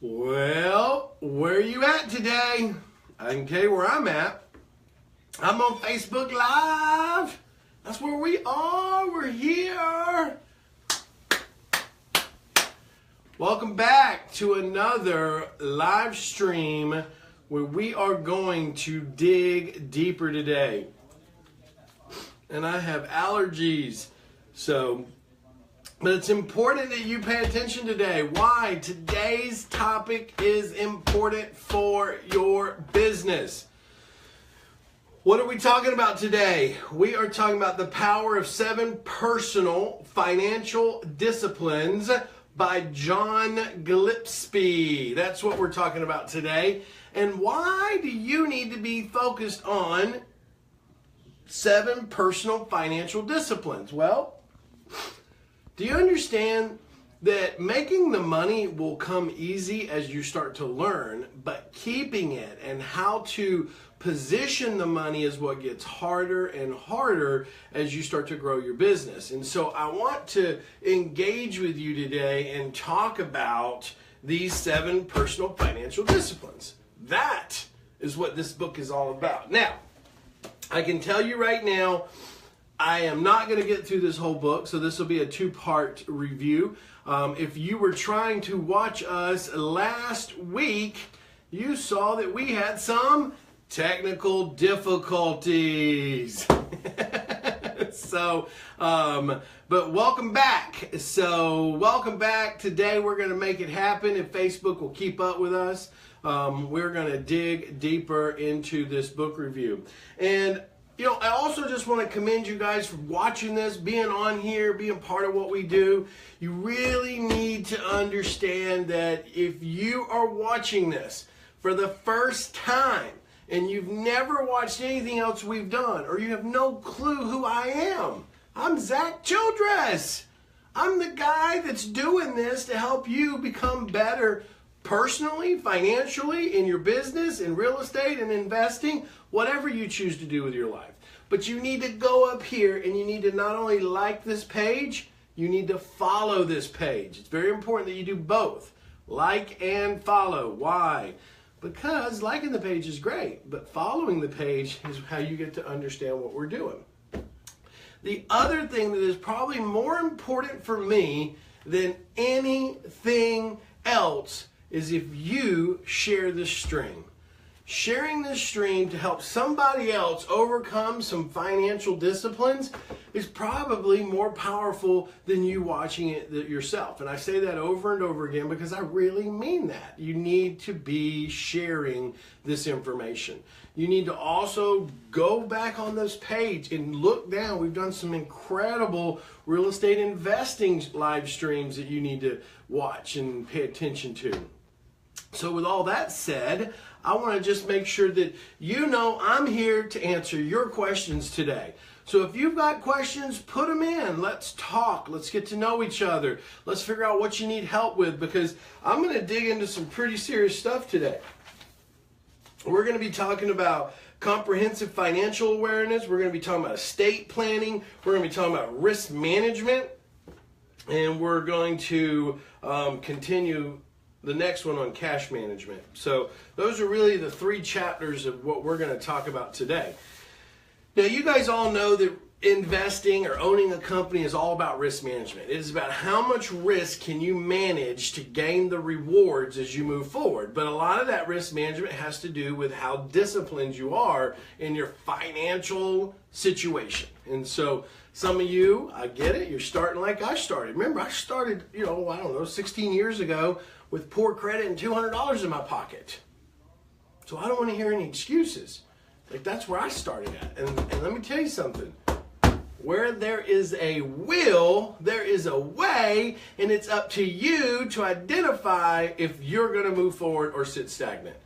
Well, where are you at today? I can tell you where I'm at. I'm on Facebook Live. That's where we are. We're here. Welcome back to another live stream where we are going to dig deeper today. And I have allergies, but it's important that you pay attention today. Why? Today's topic is important for your business. What are we talking about today? We are talking about the power of 7 personal financial disciplines by John Gillespie. That's what we're talking about today. And why do you need to be focused on 7 personal financial disciplines? Well, do you understand that making the money will come easy as you start to learn, but keeping it and how to position the money is what gets harder and harder as you start to grow your business. And so I want to engage with you today and talk about these 7 personal financial disciplines. That is what this book is all about. Now, I can tell you right now, I am not going to get through this whole book, so this will be a 2-part review. If you were trying to watch us last week, you saw that we had some technical difficulties. But welcome back. Welcome back. Today we're going to make it happen if Facebook will keep up with us. We're going to dig deeper into this book review. And I also just want to commend you guys for watching this, being on here, being part of what we do. You really need to understand that if you are watching this for the first time and you've never watched anything else we've done, or you have no clue who I am, I'm Zack Childress. I'm the guy that's doing this to help you become better personally, financially, in your business, in real estate, and investing, whatever you choose to do with your life. But you need to go up here and you need to not only like this page, you need to follow this page. It's very important that you do both. Like and follow. Why? Because liking the page is great, but following the page is how you get to understand what we're doing. The other thing that is probably more important for me than anything else is if you share this stream. Sharing this stream to help somebody else overcome some financial disciplines is probably more powerful than you watching it yourself. And I say that over and over again because I really mean that. You need to be sharing this information. You need to also go back on this page and look down. We've done some incredible real estate investing live streams that you need to watch and pay attention to. So with all that said, I want to just make sure that you know I'm here to answer your questions today. So if you've got questions, put them in. Let's talk. Let's get to know each other. Let's figure out what you need help with, because I'm going to dig into some pretty serious stuff today. We're going to be talking about comprehensive financial awareness. We're going to be talking about estate planning. We're going to be talking about risk management. And we're going to continue the next one on cash management. So those are really the 3 chapters of what we're going to talk about today. Now, you guys all know that investing or owning a company is all about risk management. It is about how much risk can you manage to gain the rewards as you move forward. But a lot of that risk management has to do with how disciplined you are in your financial situation. And so some of you, I get it, you're starting like I started. Remember, I started, 16 years ago with poor credit and $200 in my pocket. So I don't want to hear any excuses. Like, that's where I started at. And let me tell you something. Where there is a will, there is a way, and it's up to you to identify if you're going to move forward or sit stagnant.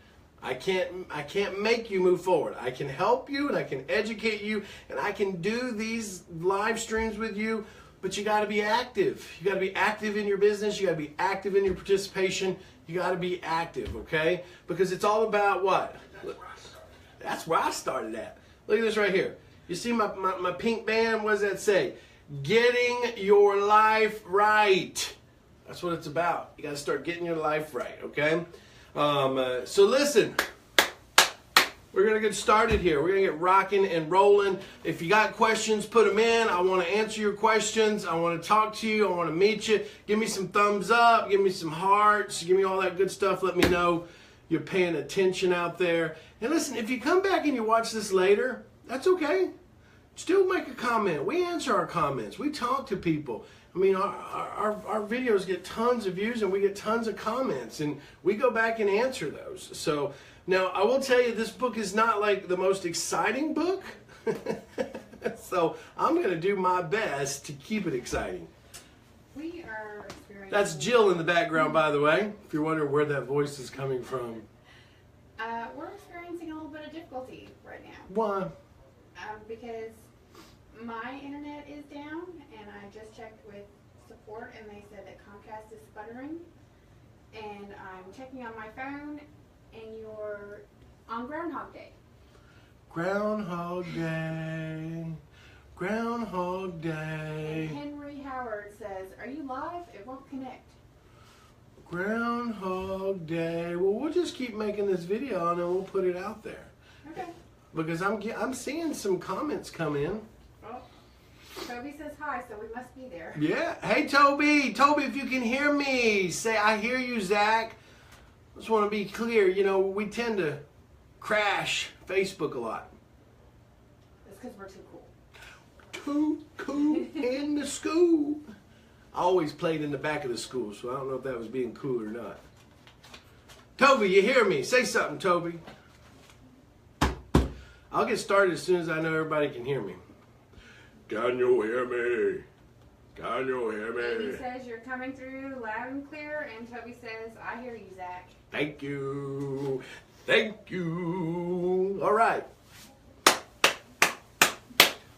I can't make you move forward. I can help you and I can educate you and I can do these live streams with you, but you got to be active. You got to be active in your business. You got to be active in your participation. You got to be active, okay? Because it's all about what? That's where I started at. Look at this right here. You see my pink band? What does that say? Getting your life right. That's what it's about. You got to start getting your life right, okay? So listen, we're going to get started here. We're going to get rocking and rolling. If you got questions, put them in. I want to answer your questions. I want to talk to you. I want to meet you. Give me some thumbs up. Give me some hearts. Give me all that good stuff. Let me know you're paying attention out there. And listen, if you come back and you watch this later, that's okay. Still make a comment. We answer our comments. We talk to people. I mean, our videos get tons of views and we get tons of comments, and we go back and answer those. So now I will tell you, this book is not like the most exciting book. So I'm going to do my best to keep it exciting. We are experiencing... That's Jill in the background, by the way, if you're wondering where that voice is coming from. We're experiencing a little bit of difficulty right now. Why? Because my internet is down, and I just checked with support, and they said that Comcast is sputtering. And I'm checking on my phone, and you're on Groundhog Day. Groundhog Day. Groundhog Day. And Henry Howard says, "Are you live? It won't connect." Groundhog Day. Well, we'll just keep making this video and then we'll put it out there. Okay. Because I'm seeing some comments come in. Well, Toby says hi, so we must be there. Yeah. Hey, Toby. Toby, if you can hear me, say, "I hear you, Zach." Just want to be clear. You know, we tend to crash Facebook a lot. It's because we're too cool. Too cool in the school. I always played in the back of the school, so I don't know if that was being cool or not. Toby, you hear me? Say something, Toby. I'll get started as soon as I know everybody can hear me. Can you hear me? Can you hear me? Amy says you're coming through loud and clear, and Toby says, "I hear you, Zach." Thank you. Thank you. All right.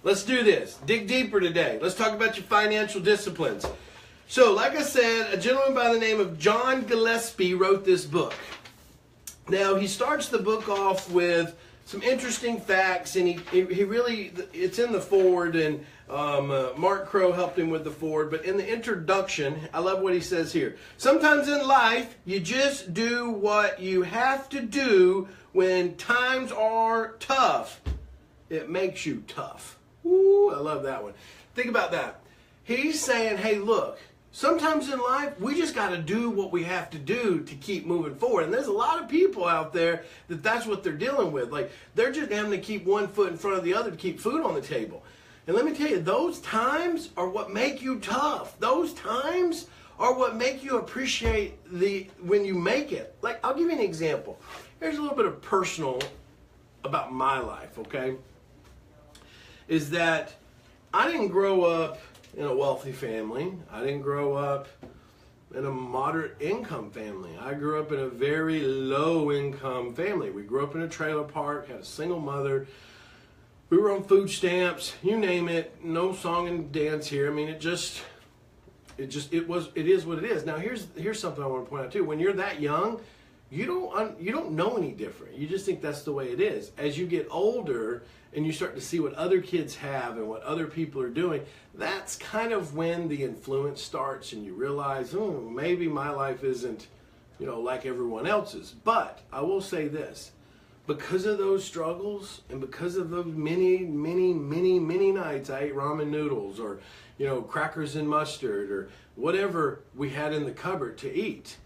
Let's do this. Dig deeper today. Let's talk about your financial disciplines. So, like I said, a gentleman by the name of John Gillespie wrote this book. Now, he starts the book off with some interesting facts, and he really, it's in the foreword, and Mark Crow helped him with the foreword, but in the introduction, I love what he says here. Sometimes in life, you just do what you have to do when times are tough. It makes you tough. Ooh, I love that one. Think about that. He's saying, hey, look, sometimes in life, we just got to do what we have to do to keep moving forward. And there's a lot of people out there that's what they're dealing with. Like, they're just having to keep one foot in front of the other to keep food on the table. And let me tell you, those times are what make you tough. Those times are what make you appreciate when you make it. Like, I'll give you an example. Here's a little bit of personal about my life, okay? Is that I didn't grow up in a wealthy family. I didn't grow up in a moderate income family. I grew up in a very low income family. We grew up in a trailer park, had a single mother. We were on food stamps, you name it. No song and dance here. I mean, it is what it is. Now here's something I want to point out too. When you're that young, you don't know any different. You just think that's the way it is. As you get older and you start to see what other kids have and what other people are doing, that's kind of when the influence starts and you realize, oh, maybe my life isn't, like everyone else's. But I will say this, because of those struggles and because of those many nights I ate ramen noodles or, crackers and mustard or whatever we had in the cupboard to eat,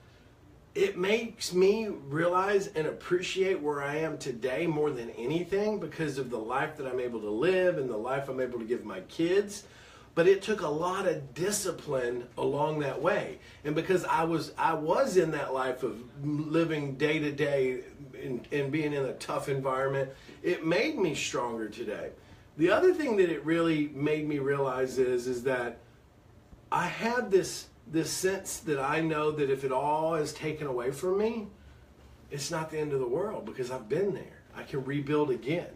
it makes me realize and appreciate where I am today more than anything because of the life that I'm able to live and the life I'm able to give my kids. But it took a lot of discipline along that way. And because I was in that life of living day to day and being in a tough environment, it made me stronger today. The other thing that it really made me realize is that I had this sense that I know that if it all is taken away from me, it's not the end of the world because I've been there. I can rebuild again.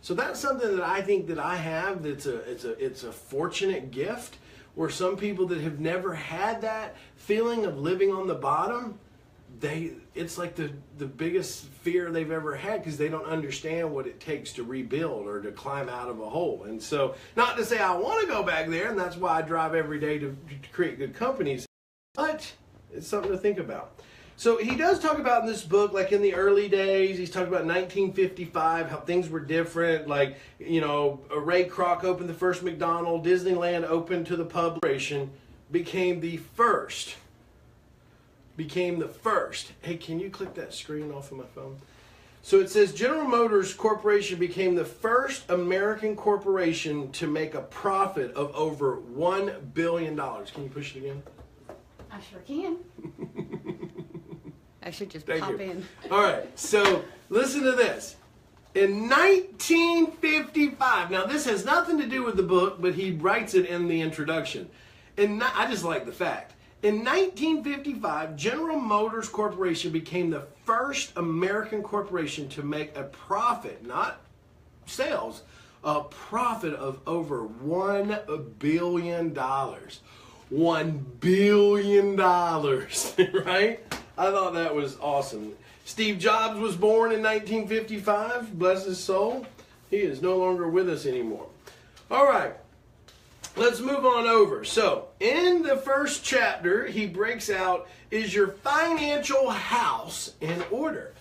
So that's something that I think that I have. It's a fortunate gift where some people that have never had that feeling of living on the bottom, it's like the biggest fear they've ever had because they don't understand what it takes to rebuild or to climb out of a hole. And so, not to say I want to go back there, and that's why I drive every day to create good companies. But it's something to think about. So he does talk about in this book, like in the early days, he's talking about 1955, how things were different. Like, you know, Ray Kroc opened the first McDonald's, Disneyland opened to the public, became the first. Hey, can you click that screen off of my phone? So it says General Motors Corporation became the first American corporation to make a profit of over $1 billion. Can you push it again? I sure can. I should just Thank pop you. in. All right, so listen to this. In 1955, now this has nothing to do with the book, but he writes it in the introduction. And I just like the fact. In 1955, General Motors Corporation became the first American corporation to make a profit, not sales, a profit of over $1 billion. $1 billion, right? I thought that was awesome. Steve Jobs was born in 1955, bless his soul. He is no longer with us anymore. All right. Let's move on over. So, in the first chapter, he breaks out, is your financial house in order?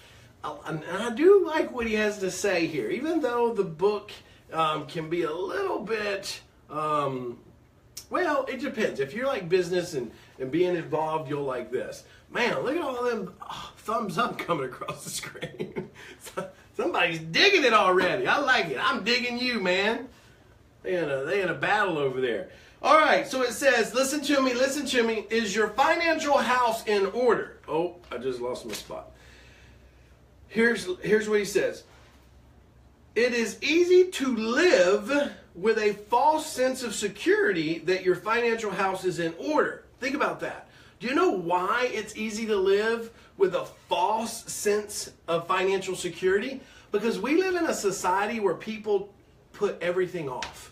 And I do like what he has to say here, even though the book can be a little bit, well, it depends. If you like business and being involved, you'll like this. Man, look at all them thumbs up coming across the screen. Somebody's digging it already. I like it. I'm digging you, man. They in a battle over there. All right, so it says, listen to me, is your financial house in order? Oh, I just lost my spot. Here's what he says. It is easy to live with a false sense of security that your financial house is in order. Think about that. Do you know why it's easy to live with a false sense of financial security? Because we live in a society where people put everything off.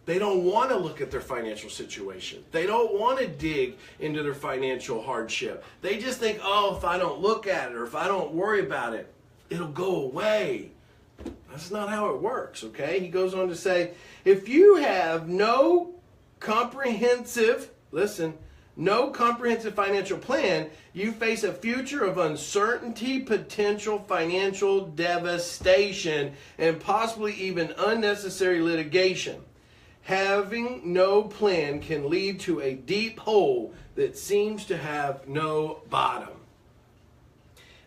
They don't want to look at their financial situation. They don't want to dig into their financial hardship. They just think, oh, if I don't look at it or if I don't worry about it, it'll go away. That's not how it works, okay? He goes on to say, if you have no comprehensive financial plan, you face a future of uncertainty, potential financial devastation, and possibly even unnecessary litigation. Having no plan can lead to a deep hole that seems to have no bottom.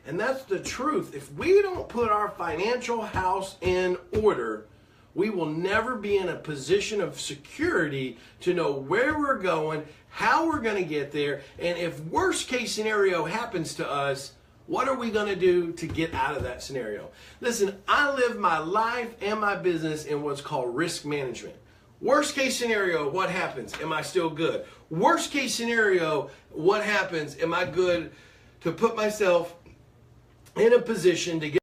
And that's the truth. If we don't put our financial house in order, we will never be in a position of security to know where we're going, how we're going to get there, and if worst case scenario happens to us, what are we going to do to get out of that scenario? Listen, I live my life and my business in what's called risk management. Worst case scenario, what happens? Am I still good? Worst case scenario, what happens? Am I good to put myself in a position to get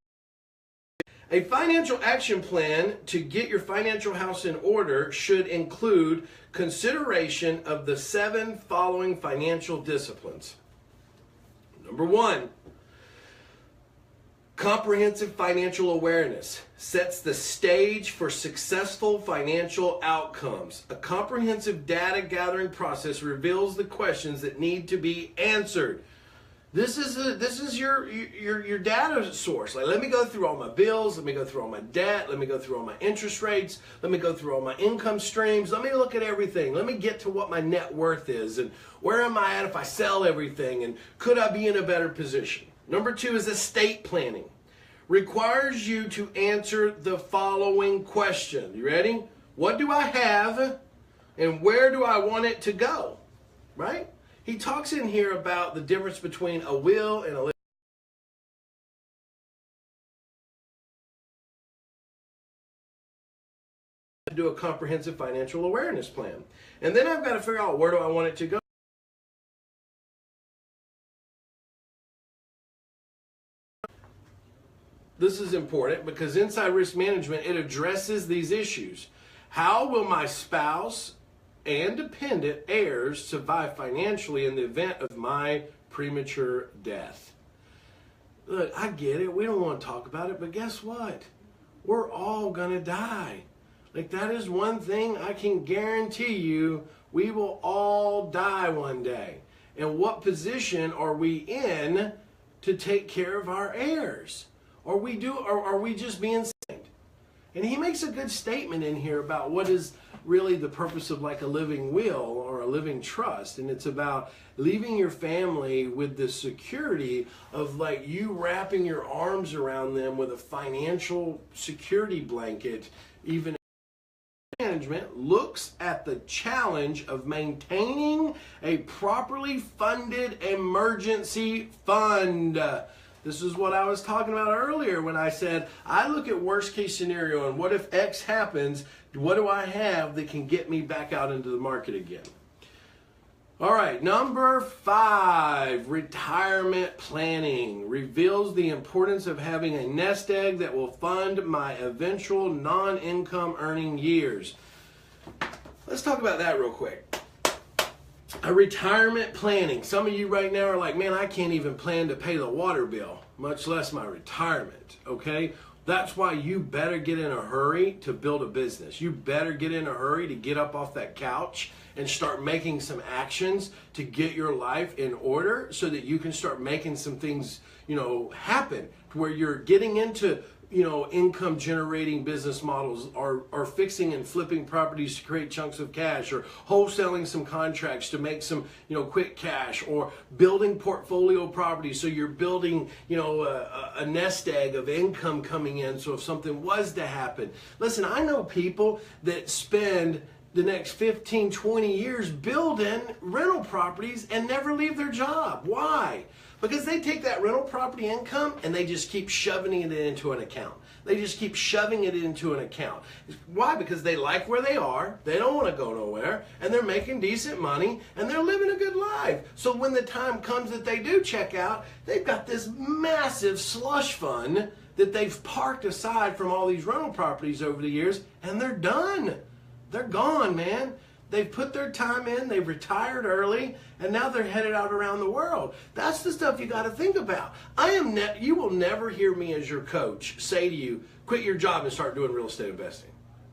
a financial action plan to get your financial house in order should include consideration of the 7 following financial disciplines. Number 1, comprehensive financial awareness sets the stage for successful financial outcomes. A comprehensive data gathering process reveals the questions that need to be answered. This is your data source. Like, let me go through all my bills. Let me go through all my debt. Let me go through all my interest rates. Let me go through all my income streams. Let me look at everything. Let me get to what my net worth is and where am I at if I sell everything and could I be in a better position. Number 2 is estate planning. Requires you to answer the following question. You ready? What do I have and where do I want it to go? Right? He talks in here about the difference between a will and a do a comprehensive financial awareness plan. And then I've got to figure out where do I want it to go. This is important because inside risk management, it addresses these issues. How will my spouse and dependent heirs survive financially in the event of my premature death? Look, I get it. We don't want to talk about it, but guess what? We're all going to die. Like, that is one thing I can guarantee you, we will all die one day. And what position are we in to take care of our heirs? Are we just being saved? And he makes a good statement in here about what is really the purpose of like a living will or a living trust. And it's about leaving your family with the security of like you wrapping your arms around them with a financial security blanket. Even management looks at the challenge of maintaining a properly funded emergency fund. This is what I was talking about earlier when I said, I look at worst case scenario and what if X happens, what do I have that can get me back out into the market again? All right, number 5, retirement planning reveals the importance of having a nest egg that will fund my eventual non-income earning years. Let's talk about that real quick. A retirement planning. Some of you right now are like, man, I can't even plan to pay the water bill, much less my retirement, okay? That's why you better get in a hurry to build a business. You better get in a hurry to get up off that couch and start making some actions to get your life in order so that you can start making some things, happen to where you're getting into income generating business models, or fixing and flipping properties to create chunks of cash, or wholesaling some contracts to make some quick cash, or building portfolio properties so you're building a nest egg of income coming in so if something was to happen. Listen, I know people that spend the next 15, 20 years building rental properties and never leave their job. Why? Because they take that rental property income and they just keep shoving it into an account. They just keep shoving it into an account. Why? Because they like where they are, they don't want to go nowhere, and they're making decent money, and they're living a good life. So when the time comes that they do check out, they've got this massive slush fund that they've parked aside from all these rental properties over the years, and they're done. They're gone, man. They've put their time in, they've retired early, and now they're headed out around the world. That's the stuff you got to think about. You will never hear me as your coach say to you, quit your job and start doing real estate investing.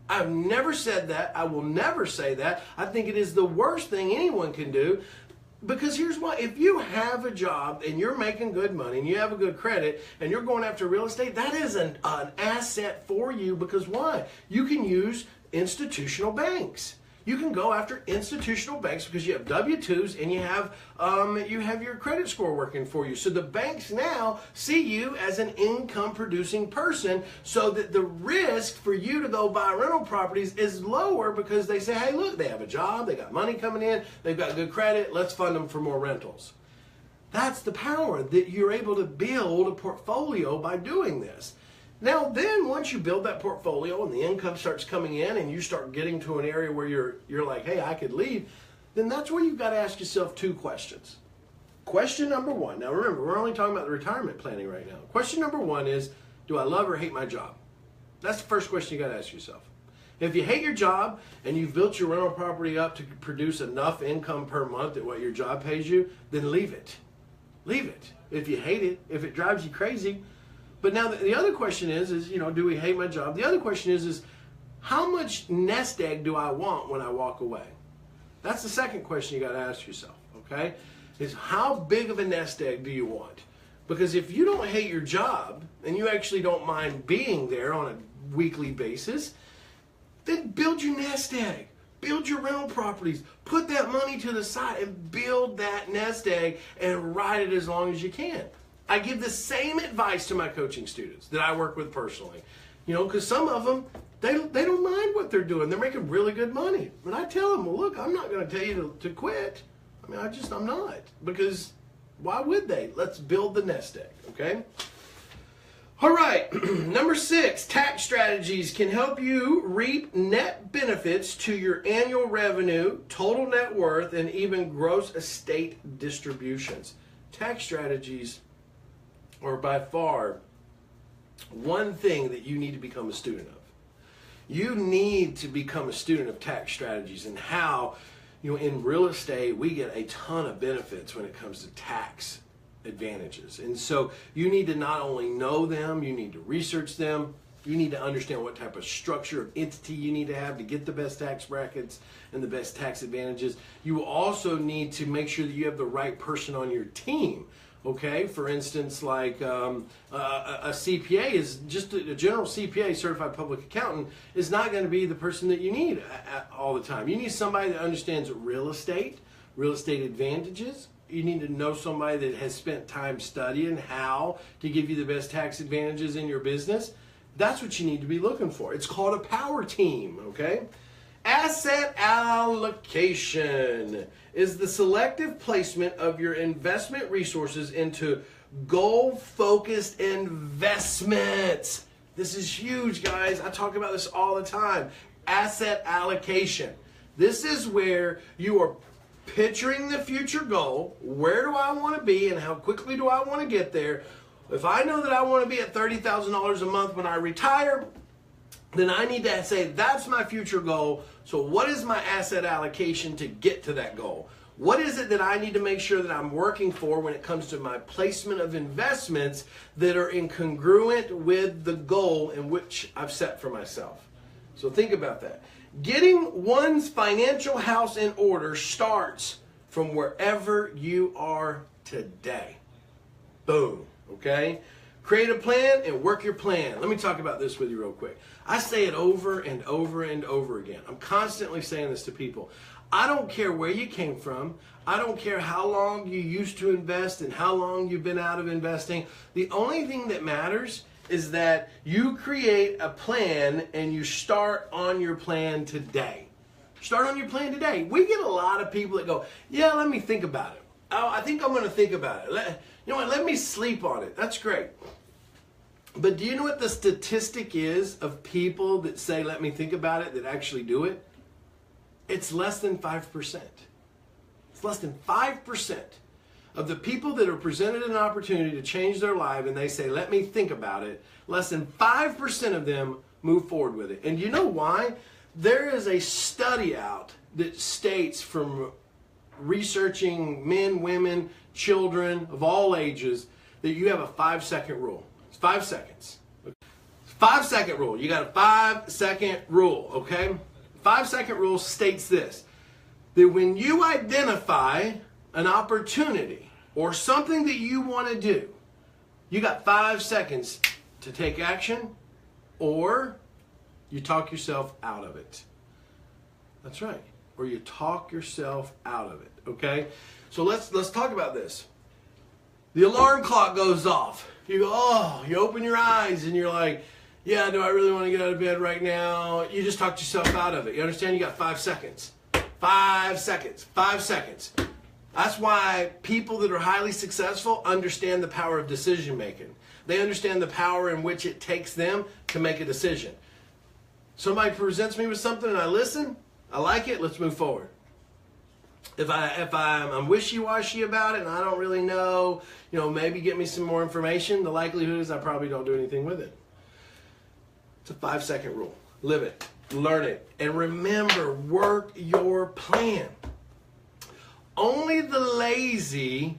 I've never said that. I will never say that. I think it is the worst thing anyone can do. Because here's why. If you have a job and you're making good money and you have a good credit and you're going after real estate, that is an asset for you. Because why? You can use institutional banks. You can go after institutional banks because you have W-2s and you have your credit score working for you. So the banks now see you as an income producing person, so that the risk for you to go buy rental properties is lower because they say, hey, look, they have a job, they got money coming in, they've got good credit, let's fund them for more rentals. That's the power, that you're able to build a portfolio by doing this. Now then, once you build that portfolio and the income starts coming in and you start getting to an area where you're like, hey, I could leave, then that's where you've got to ask yourself 2 questions. Question number 1, now remember, we're only talking about the retirement planning right now. Question number 1 is, do I love or hate my job? That's the first question you got to ask yourself. If you hate your job and you've built your rental property up to produce enough income per month at what your job pays you, then leave it. Leave it. If you hate it, if it drives you crazy. But now the other question is, do we hate my job? The other question is how much nest egg do I want when I walk away? That's the second question you got to ask yourself, okay? Is how big of a nest egg do you want? Because if you don't hate your job and you actually don't mind being there on a weekly basis, then build your nest egg. Build your rental properties. Put that money to the side and build that nest egg and ride it as long as you can. I give the same advice to my coaching students that I work with personally. Because some of them, they don't mind what they're doing. They're making really good money. But I tell them, well, look, I'm not going to tell you to quit. I'm not. Because why would they? Let's build the nest egg, okay? All right, number 6, tax strategies can help you reap net benefits to your annual revenue, total net worth, and even gross estate distributions. Tax strategies are by far one thing that you need to become a student of. You need to become a student of tax strategies and how, in real estate, we get a ton of benefits when it comes to tax advantages. And so you need to not only know them, you need to research them, You need to understand what type of structure of entity you need to have to get the best tax brackets and the best tax advantages. You also need to make sure that you have the right person on your team. Okay, for instance, like a CPA is just a general CPA, certified public accountant, is not going to be the person that you need all the time. You need somebody that understands real estate advantages. You need to know somebody that has spent time studying how to give you the best tax advantages in your business. That's what you need to be looking for. It's called a power team, okay? Asset allocation is the selective placement of your investment resources into goal-focused investments. This is huge, guys. I talk about this all the time. Asset allocation. This is where you are picturing the future goal. Where do I want to be and how quickly do I want to get there? If I know that I want to be at $30,000 a month when I retire, then I need to say that's my future goal. So what is my asset allocation to get to that goal? What is it that I need to make sure that I'm working for when it comes to my placement of investments that are incongruent with the goal in which I've set for myself? So think about that. Getting one's financial house in order starts from wherever you are today. Boom, okay? Create a plan and work your plan. Let me talk about this with you real quick. I say it over and over and over again. I'm constantly saying this to people. I don't care where you came from. I don't care how long you used to invest and how long you've been out of investing. The only thing that matters is that you create a plan and you start on your plan today. Start on your plan today. We get a lot of people that go, yeah, let me think about it. Oh, I think I'm going to think about it. You know what? Let me sleep on it. That's great. But do you know what the statistic is of people that say, let me think about it, that actually do it? It's less than 5%. It's less than 5% of the people that are presented an opportunity to change their life and they say, let me think about it. Less than 5% of them move forward with it. And you know why? There is a study out that states, from researching men, women, children of all ages, that you have a 5-second rule. It's 5 seconds. 5-second rule. You got a 5-second rule, okay? 5-second rule states this, that when you identify an opportunity or something that you want to do, you got 5 seconds to take action, or you talk yourself out of it. That's right. Or you talk yourself out of it, okay? So let's talk about this. The alarm clock goes off. You go, oh, you open your eyes and you're like, yeah, do I really want to get out of bed right now? You just talked yourself out of it. You understand? You got 5 seconds. 5 seconds. 5 seconds. That's why people that are highly successful understand the power of decision making. They understand the power in which it takes them to make a decision. Somebody presents me with something and I listen, I like it, let's move forward. If I'm wishy-washy about it and I don't really know, maybe get me some more information, the likelihood is I probably don't do anything with it. It's a 5-second rule. Live it, learn it, and remember, work your plan. Only the lazy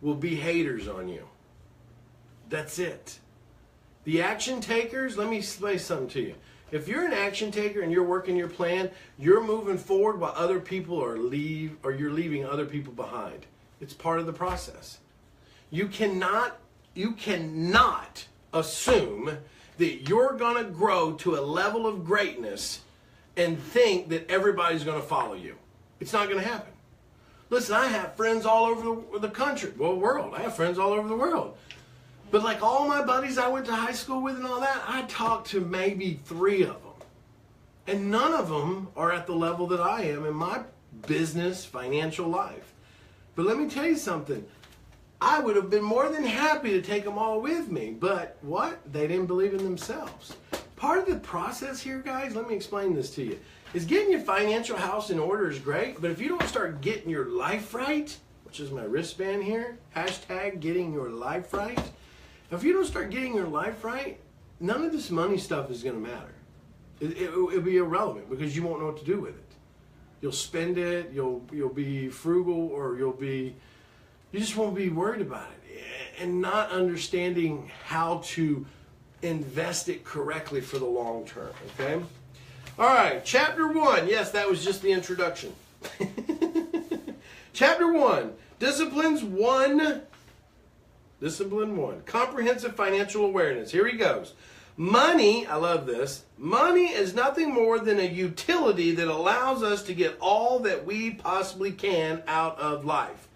will be haters on you. That's it. The action takers, let me say something to you. If you're an action taker and you're working your plan, you're moving forward while other people you're leaving other people behind. It's part of the process. You cannot assume that you're going to grow to a level of greatness and think that everybody's going to follow you. It's not going to happen. Listen, I have friends all over the country, world. I have friends all over the world. But like all my buddies I went to high school with and all that, I talked to maybe 3 of them. And none of them are at the level that I am in my business, financial life. But let me tell you something. I would have been more than happy to take them all with me. But what? They didn't believe in themselves. Part of the process here, guys, let me explain this to you, is getting your financial house in order is great. But if you don't start getting your life right, which is my wristband here, hashtag getting your life right. If you don't start getting your life right, none of this money stuff is going to matter. It'll be irrelevant because you won't know what to do with it. You'll spend it, you'll be frugal, or you just won't be worried about it. And not understanding how to invest it correctly for the long term, okay? All right, chapter 1. Yes, that was just the introduction. Chapter 1, Discipline 1, Comprehensive Financial Awareness. Here he goes. Money, I love this, money is nothing more than a utility that allows us to get all that we possibly can out of life.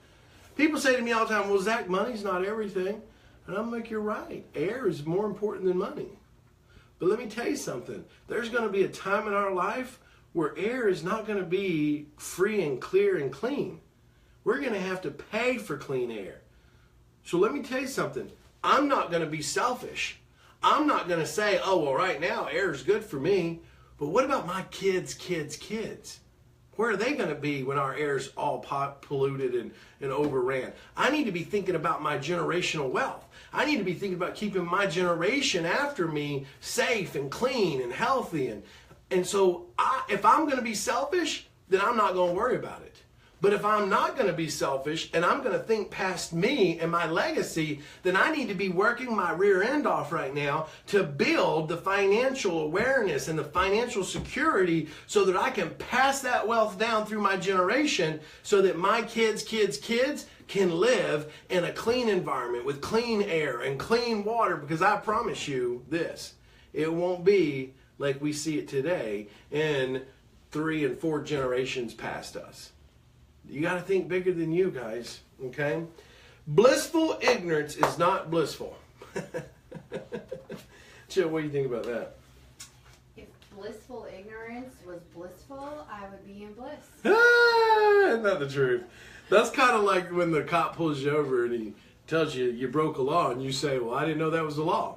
People say to me all the time, well, Zach, money's not everything. And I'm like, you're right. Air is more important than money. But let me tell you something. There's going to be a time in our life where air is not going to be free and clear and clean. We're going to have to pay for clean air. So let me tell you something. I'm not going to be selfish. I'm not going to say, oh, well, right now air is good for me. But what about my kids' kids? Where are they going to be when our air's all polluted and overran? I need to be thinking about my generational wealth. I need to be thinking about keeping my generation after me safe and clean and healthy. And so if I'm going to be selfish, then I'm not going to worry about it. But if I'm not going to be selfish and I'm going to think past me and my legacy, then I need to be working my rear end off right now to build the financial awareness and the financial security so that I can pass that wealth down through my generation so that my kids' can live in a clean environment with clean air and clean water, because I promise you this, it won't be like we see it today in 3 and 4 generations past us. You got to think bigger than you, guys, okay? Blissful ignorance is not blissful. Jill, what do you think about that? If blissful ignorance was blissful, I would be in bliss. Isn't that the truth? That's kind of like when the cop pulls you over and he tells you you broke a law and you say, well, I didn't know that was the law.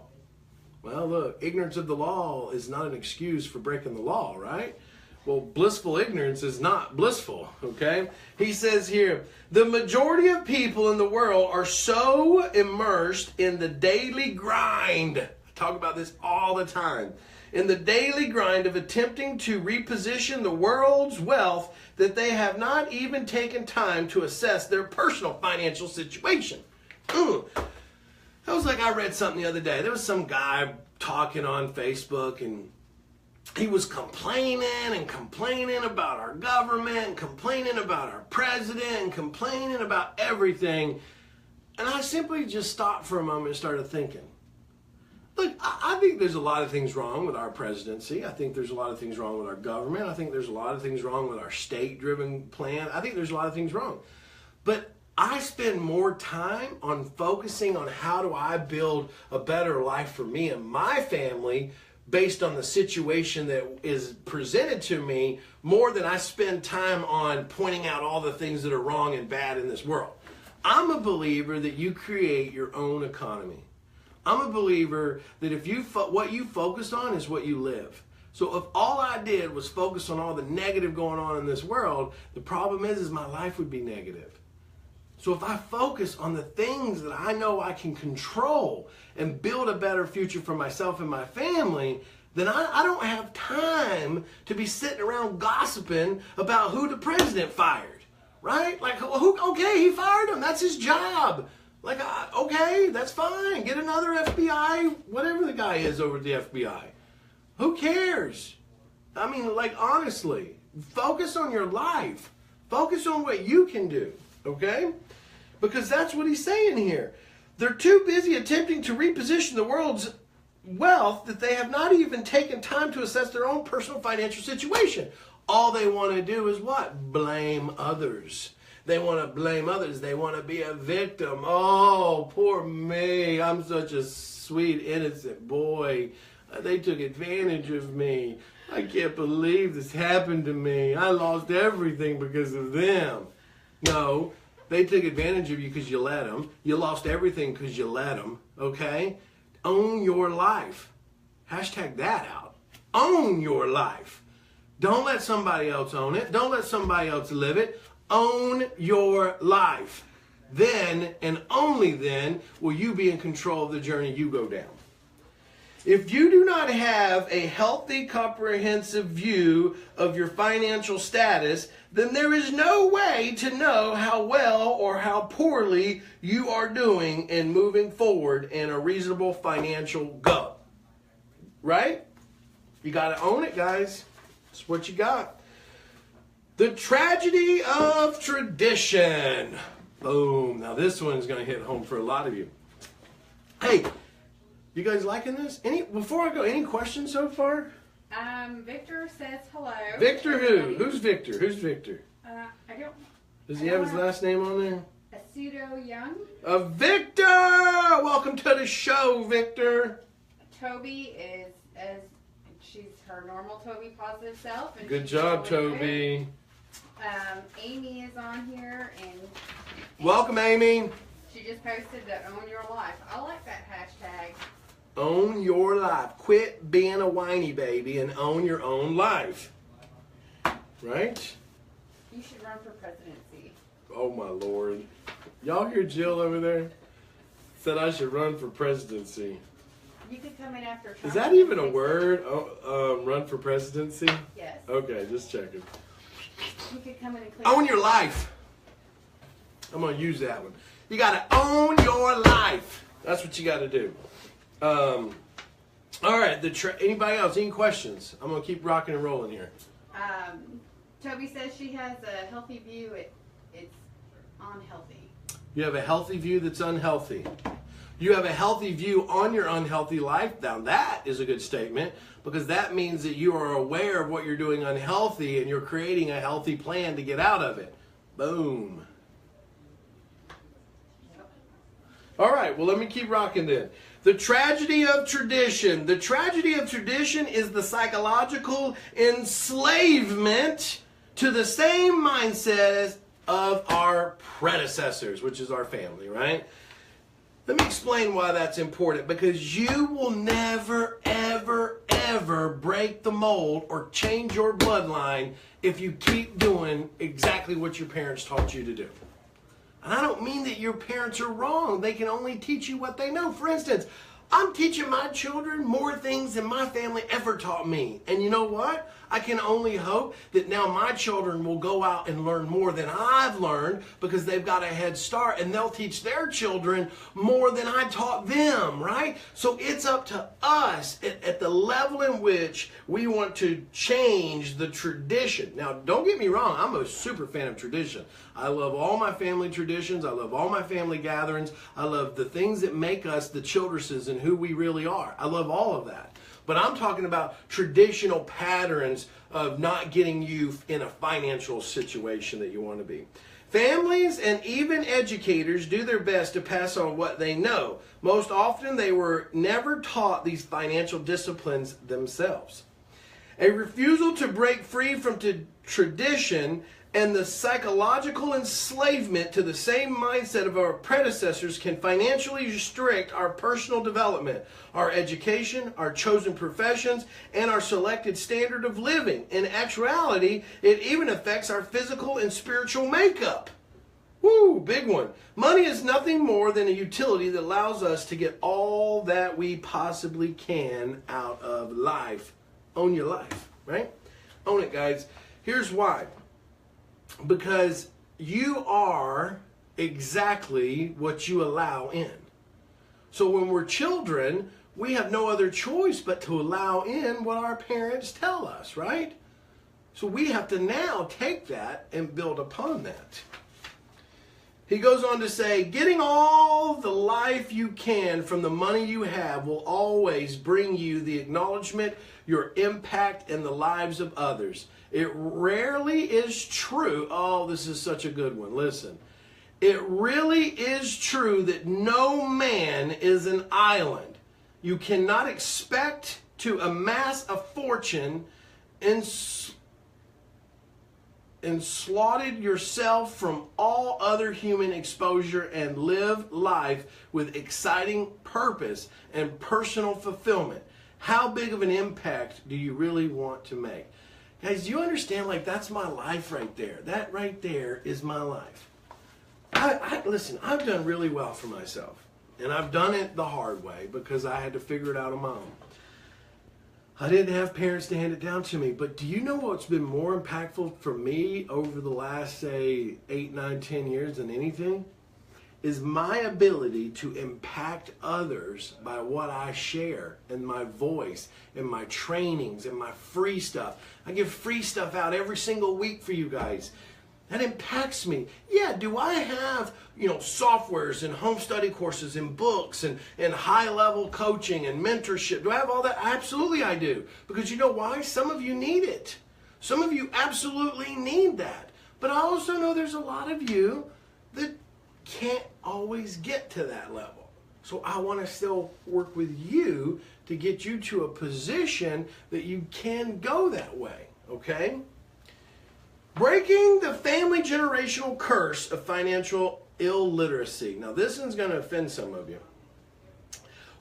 Well, look, ignorance of the law is not an excuse for breaking the law, right? Well, blissful ignorance is not blissful, okay? He says here, the majority of people in the world are so immersed in the daily grind. I talk about this all the time. In the daily grind of attempting to reposition the world's wealth that they have not even taken time to assess their personal financial situation. That was like I read something the other day. There was some guy talking on Facebook and he was complaining about our government and complaining about our president and complaining about everything. And I simply just stopped for a moment and started thinking. Look, I think there's a lot of things wrong with our presidency. I think there's a lot of things wrong with our government. I think there's a lot of things wrong with our state-driven plan. I think there's a lot of things wrong. But I spend more time on focusing on how do I build a better life for me and my family based on the situation that is presented to me more than I spend time on pointing out all the things that are wrong and bad in this world. I'm a believer that you create your own economy. I'm a believer that if what you focus on is what you live. So if all I did was focus on all the negative going on in this world, the problem is my life would be negative. So if I focus on the things that I know I can control and build a better future for myself and my family, then I don't have time to be sitting around gossiping about who the president fired, right? Like, okay, he fired him. That's his job. Like, okay, that's fine. Get another FBI, whatever the guy is over at the FBI. Who cares? I mean, like, honestly, focus on your life. Focus on what you can do, okay? Because that's what he's saying here. They're too busy attempting to reposition the world's wealth that they have not even taken time to assess their own personal financial situation. All they want to do is what? Blame others. They want to blame others. They want to be a victim. Oh, poor me. I'm such a sweet, innocent boy. They took advantage of me. I can't believe this happened to me. I lost everything because of them. No, they took advantage of you because you let them. You lost everything because you let them, okay? Own your life. Hashtag that out. Own your life. Don't let somebody else own it. Don't let somebody else live it. Own your life. Then, and only then, will you be in control of the journey you go down. If you do not have a healthy, comprehensive view of your financial status, then there is no way to know how well or how poorly you are doing in moving forward in a reasonable financial goal. right? You got to own it, guys. It's what you got. The tragedy of tradition. Boom. Now this one's going to hit home for a lot of you. Hey, you guys liking this? Before I go, any questions so far? Victor says hello. Victor who? Who's Victor? Who's Victor? I don't. Does he have his last name on there? Pseudo Young. Victor! Welcome to the show, Victor. Toby is she's her normal Toby positive self. And good job, Toby. Amy is on here, and welcome, Amy. she just posted to Own Your Life. I like that hashtag. Own your life. Quit being a whiny baby and own your own life. Right? You should run for presidency. Oh my Lord. Y'all hear Jill over there? Said I should run for presidency. You could come in after Trump. Is that even a word? Run for presidency? Yes. Okay, just checking. You could come in and clean Own your life. I'm going to use that one. You got to own your life. That's what you got to do. All right. Anybody else? Any questions? I'm going to keep rocking and rolling here. Toby says she has a healthy view. It's unhealthy. You have a healthy view that's unhealthy. You have a healthy view on your unhealthy life. Now that is a good statement, because that means that you are aware of what you're doing unhealthy and you're creating a healthy plan to get out of it. Boom. All right, well, let me keep rocking then. The tragedy of tradition. The tragedy of tradition is the psychological enslavement to the same mindset of our predecessors, which is our family, right? Let me explain why that's important. Because you will never, ever, ever break the mold or change your bloodline if you keep doing exactly what your parents taught you to do. And I don't mean that your parents are wrong. They can only teach you what they know. For instance, I'm teaching my children more things than my family ever taught me. And you know what? I can only hope that now my children will go out and learn more than I've learned, because they've got a head start, and they'll teach their children more than I taught them, right? So it's up to us at the level in which we want to change the tradition. Now, don't get me wrong. I'm a super fan of tradition. I love all my family traditions. I love all my family gatherings. I love the things that make us the Childresses and who we really are. I love all of that. But I'm talking about traditional patterns of not getting you in a financial situation that you want to be. Families and even educators do their best to pass on what they know. Most often, they were never taught these financial disciplines themselves. A refusal to break free from tradition and the psychological enslavement to the same mindset of our predecessors can financially restrict our personal development, our education, our chosen professions, and our selected standard of living. In actuality, it even affects our physical and spiritual makeup. Woo, big one. Money is nothing more than a utility that allows us to get all that we possibly can out of life. Own your life, right? Own it, guys. Here's why. Because you are exactly what you allow in. So when we're children, we have no other choice but to allow in what our parents tell us, right? So we have to now take that and build upon that. He goes on to say, getting all the life you can from the money you have will always bring you the acknowledgement, your impact, and the lives of others. It rarely is true. Oh, this is such a good one. Listen. It really is true that no man is an island. You cannot expect to amass a fortune and slotted yourself from all other human exposure and live life with exciting purpose and personal fulfillment. How big of an impact do you really want to make? Guys, do you understand? Like, that's my life right there. That right there is my life. Listen, I've done really well for myself. And I've done it the hard way because I had to figure it out on my own. I didn't have parents to hand it down to me. But do you know what's been more impactful for me over the last, say, 8, 9, 10 years than anything? is my ability to impact others by what I share and my voice and my trainings and my free stuff. I give free stuff out every single week for you guys. That impacts me. Yeah, do I have, softwares and home study courses and books and high-level coaching and mentorship? Do I have all that? Absolutely I do. Because you know why? Some of you need it. Some of you absolutely need that. But I also know there's a lot of you that can't always get to that level. So I want to still work with you to get you to a position that you can go that way, okay? Breaking the family generational curse of financial illiteracy. Now this one's going to offend some of you.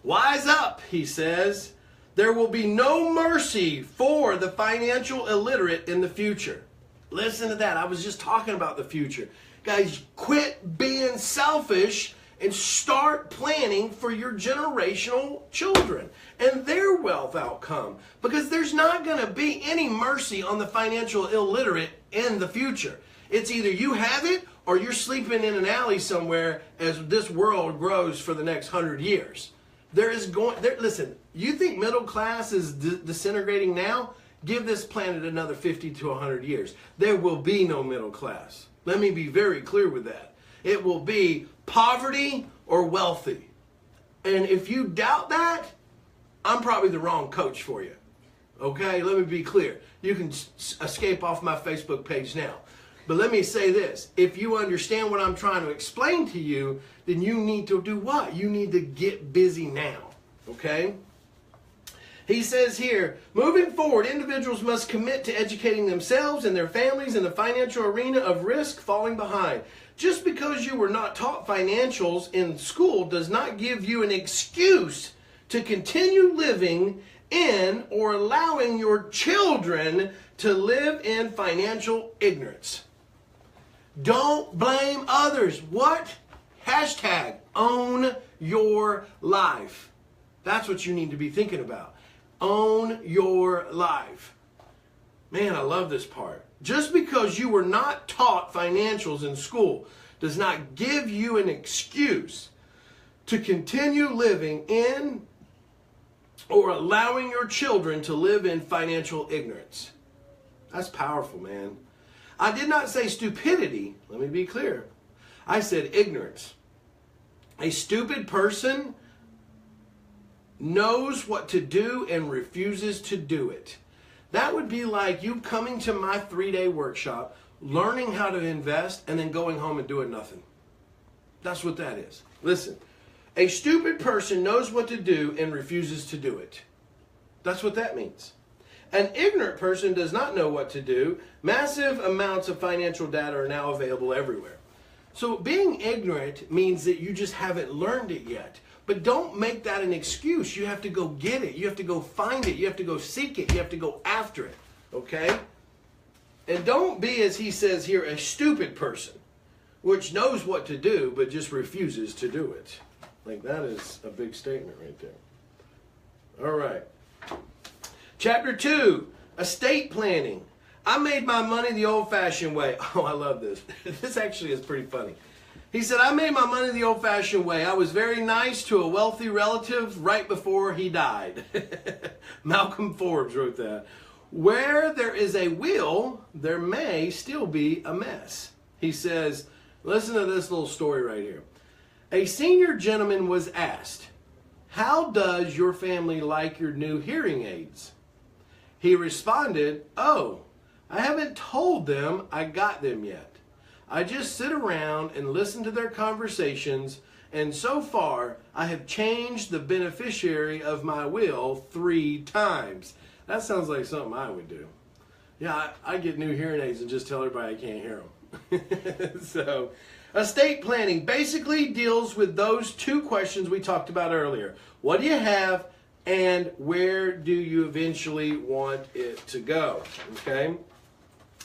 Wise up, he says. There will be no mercy for the financial illiterate in the future. Listen to that. I was just talking about the future. Guys, quit being selfish and start planning for your generational children and their wealth outcome. Because there's not going to be any mercy on the financial illiterate in the future. It's either you have it or you're sleeping in an alley somewhere as this world grows for the next 100 years. Listen, you think middle class is disintegrating now? Give this planet another 50 to 100 years. There will be no middle class. Let me be very clear with that. It will be poverty or wealthy. And if you doubt that, I'm probably the wrong coach for you. Okay, let me be clear. You can escape off my Facebook page now. But let me say this. If you understand what I'm trying to explain to you, then you need to do what? You need to get busy now. Okay? He says here, moving forward, individuals must commit to educating themselves and their families in the financial arena of risk falling behind. Just because you were not taught financials in school does not give you an excuse to continue living in or allowing your children to live in financial ignorance. Don't blame others. What? Hashtag own your life. That's what you need to be thinking about. Own your life. Man, I love this part. Just because you were not taught financials in school does not give you an excuse to continue living in or allowing your children to live in financial ignorance. That's powerful, man. I did not say stupidity. Let me be clear. I said ignorance. A stupid person knows what to do and refuses to do it. That would be like you coming to my 3-day workshop, learning how to invest, and then going home and doing nothing. That's what that is. Listen, a stupid person knows what to do and refuses to do it. That's what that means. An ignorant person does not know what to do. Massive amounts of financial data are now available everywhere. So being ignorant means that you just haven't learned it yet. But don't make that an excuse. You have to go get it. You have to go find it. You have to go seek it. You have to go after it. Okay? And don't be, as he says here, a stupid person, which knows what to do, but just refuses to do it. Like, that is a big statement right there. All right. Chapter 2, estate planning. I made my money the old-fashioned way. Oh, I love this. This actually is pretty funny. He said, I made my money the old-fashioned way. I was very nice to a wealthy relative right before he died. Malcolm Forbes wrote that. Where there is a will, there may still be a mess. He says, listen to this little story right here. A senior gentleman was asked, how does your family like your new hearing aids? He responded, oh, I haven't told them I got them yet. I just sit around and listen to their conversations, and so far I have changed the beneficiary of my will 3 times. That sounds like something I would do. Yeah, I get new hearing aids and just tell everybody I can't hear them. So, estate planning basically deals with those 2 questions we talked about earlier. What do you have, and where do you eventually want it to go? Okay?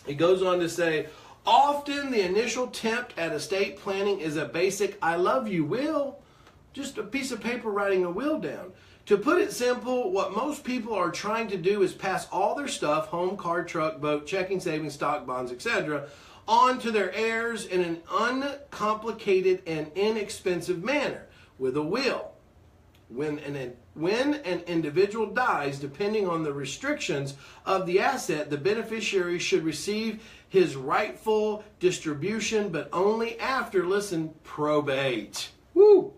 He goes on to say, often the initial attempt at estate planning is a basic I love you will. Just a piece of paper writing a will down. To put it simple, what most people are trying to do is pass all their stuff, home, car, truck, boat, checking, savings, stock, bonds, etc., on to their heirs in an uncomplicated and inexpensive manner with a will. When an individual dies, depending on the restrictions of the asset, the beneficiary should receive his rightful distribution, but only after, listen, probate. Woo!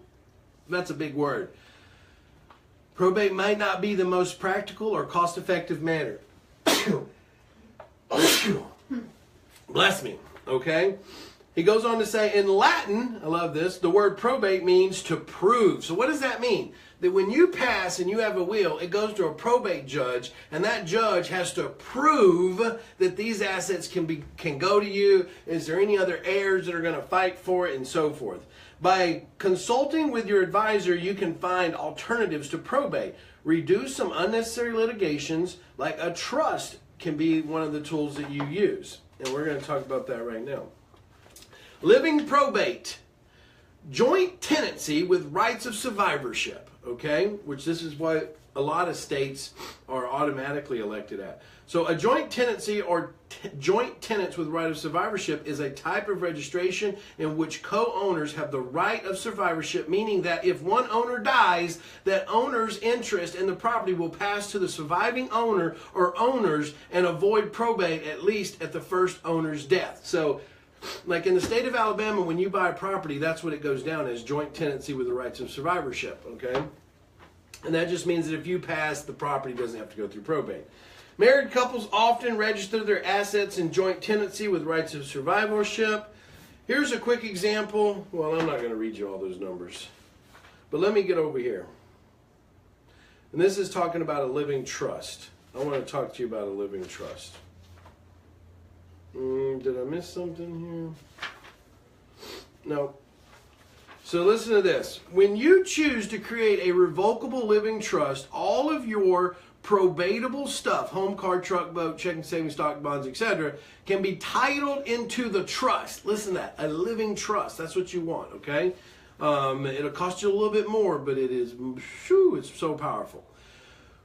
That's a big word. Probate might not be the most practical or cost-effective manner. Bless me, okay? He goes on to say, in Latin, I love this, the word probate means to prove. So what does that mean? That when you pass and you have a will, it goes to a probate judge, and that judge has to prove that these assets can go to you. Is there any other heirs that are going to fight for it, and so forth. By consulting with your advisor, you can find alternatives to probate. Reduce some unnecessary litigations, like a trust can be one of the tools that you use. And we're going to talk about that right now. Living probate. Joint tenancy with rights of survivorship, okay? Which this is what a lot of states are automatically elected at. So a joint tenancy or joint tenants with right of survivorship is a type of registration in which co-owners have the right of survivorship, meaning that if one owner dies, that owner's interest in the property will pass to the surviving owner or owners and avoid probate at least at the first owner's death. So like in the state of Alabama, when you buy a property, that's what it goes down as, joint tenancy with the rights of survivorship, okay? And that just means that if you pass, the property doesn't have to go through probate. Married couples often register their assets in joint tenancy with rights of survivorship. Here's a quick example. Well, I'm not going to read you all those numbers, but let me get over here. And this is talking about a living trust. I want to talk to you about a living trust. Did I miss something here? No. So listen to this. When you choose to create a revocable living trust, all of your probatable stuff, home, car, truck, boat, checking, savings, stock, bonds, etc., can be titled into the trust. Listen to that. A living trust. That's what you want, okay? It'll cost you a little bit more, but it is, it's so powerful.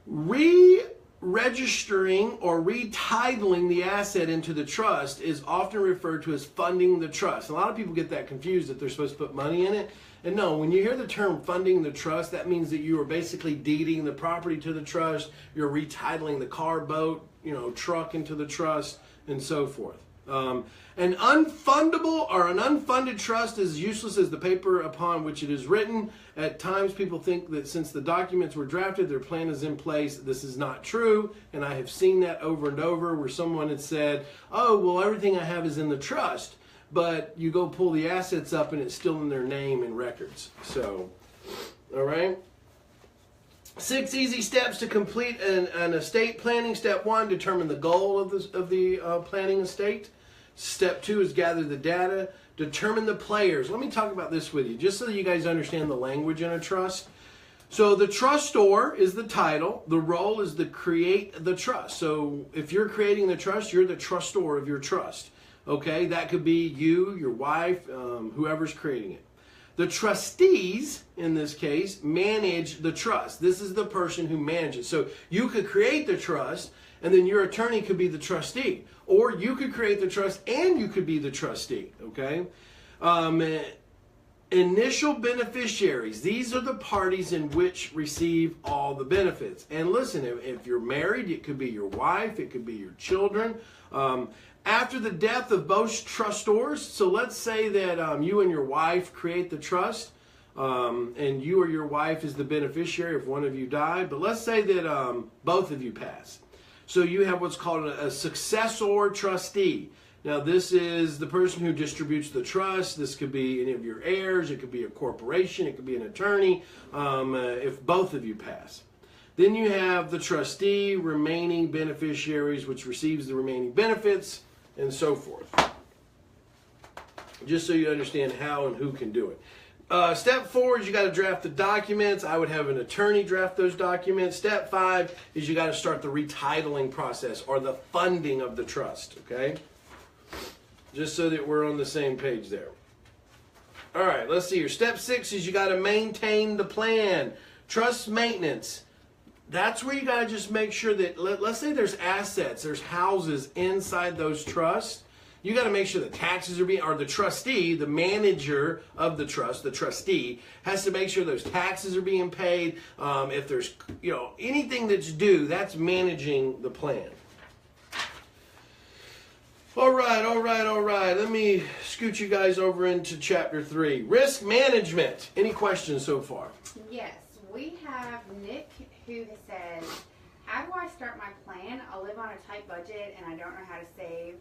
Re-registering or retitling the asset into the trust is often referred to as funding the trust. A lot of people get that confused that they're supposed to put money in it. And no, when you hear the term funding the trust, that means that you are basically deeding the property to the trust. You're retitling the car, boat, truck into the trust, and so forth. An unfundable or an unfunded trust is useless as the paper upon which it is written. At times, people think that since the documents were drafted, their plan is in place. This is not true, and I have seen that over and over where someone had said, oh, well, everything I have is in the trust. But you go pull the assets up and it's still in their name and records. So, all right. 6 easy steps to complete an estate planning. Step 1, determine the goal of the planning estate. Step 2 is gather the data. Determine the players. Let me talk about this with you, just so that you guys understand the language in a trust. So the trustor is the title. The role is to create the trust. So if you're creating the trust, you're the trustor of your trust. Okay, that could be you, your wife, whoever's creating it. The trustees, in this case, manage the trust. This is the person who manages. So you could create the trust, and then your attorney could be the trustee. Or you could create the trust, and you could be the trustee. Okay? Initial beneficiaries. These are the parties in which receive all the benefits. And listen, if you're married, it could be your wife, it could be your children. After the death of both trustors, so let's say that you and your wife create the trust, and you or your wife is the beneficiary if one of you died, but let's say that both of you pass. So you have what's called a successor trustee. Now this is the person who distributes the trust. This could be any of your heirs, it could be a corporation, it could be an attorney, if both of you pass. Then you have the trustee, remaining beneficiaries, which receives the remaining benefits, and so forth. Just so you understand how and who can do it. Step 4 is you got to draft the documents. I would have an attorney draft those documents. Step 5 is you got to start the retitling process or the funding of the trust. Okay? Just so that we're on the same page there. All right, let's see here. Step 6 is you got to maintain the plan. Trust maintenance. That's where you got to just make sure that, let's say there's assets, there's houses inside those trusts. You got to make sure the taxes are being, or the trustee, the manager of the trust, the trustee, has to make sure those taxes are being paid. If there's, anything that's due, that's managing the plan. All right. Let me scoot you guys over into chapter 3. Risk management. Any questions so far? Yes, we have Nick who says, how do I start my plan? I live on a tight budget and I don't know how to save.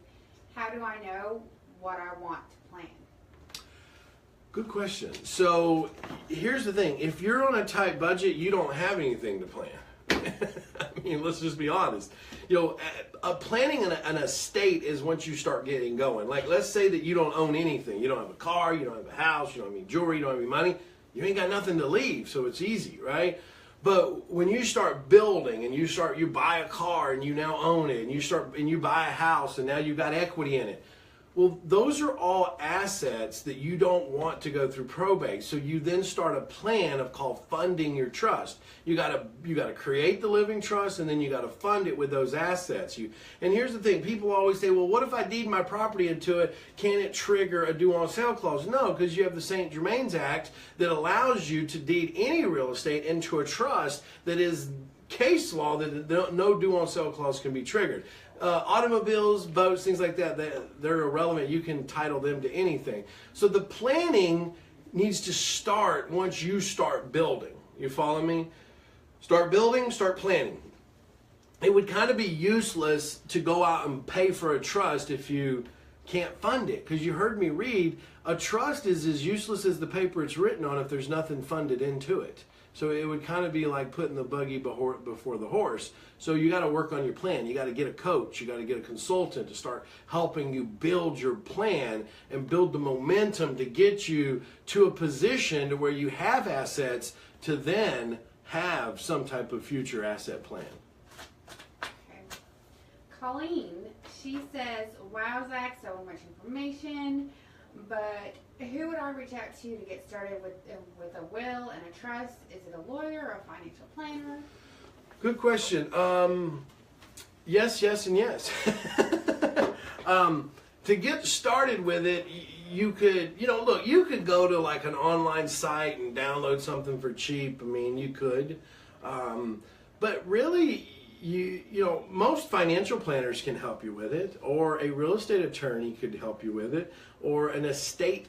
How do I know what I want to plan? Good question. So here's the thing. If you're on a tight budget, you don't have anything to plan. I mean, let's just be honest. Planning an estate is once you start getting going. Like, let's say that you don't own anything. You don't have a car, you don't have a house, you don't have any jewelry, you don't have any money. You ain't got nothing to leave, so it's easy, right? But when you start building and you buy a car and you now own it, and you buy a house and now you've got equity in it. Well, those are all assets that you don't want to go through probate. So you then start a plan called funding your trust. You got to create the living trust, and then you got to fund it with those assets. And here's the thing: people always say, "Well, what if I deed my property into it? Can it trigger a due on sale clause?" No, because you have the St. Germain's Act that allows you to deed any real estate into a trust that is case law that no due on sale clause can be triggered. Automobiles, boats, things like that, they're irrelevant. You can title them to anything. So the planning needs to start once you start building. You follow me? Start building, start planning. It would kind of be useless to go out and pay for a trust if you can't fund it. Because you heard me read, a trust is as useless as the paper it's written on if there's nothing funded into it. So it would kind of be like putting the buggy before the horse. So you got to work on your plan. You got to get a coach. You got to get a consultant to start helping you build your plan and build the momentum to get you to a position to where you have assets to then have some type of future asset plan. Okay. Colleen, she says, wow, Zach, so much information, but who would I reach out to get started with a will and a trust? Is it a lawyer or a financial planner? Good question. Yes, and yes. To get started with it, you could, you could go to like an online site and download something for cheap. I mean, you could. But really, most financial planners can help you with it, or a real estate attorney could help you with it, or an estate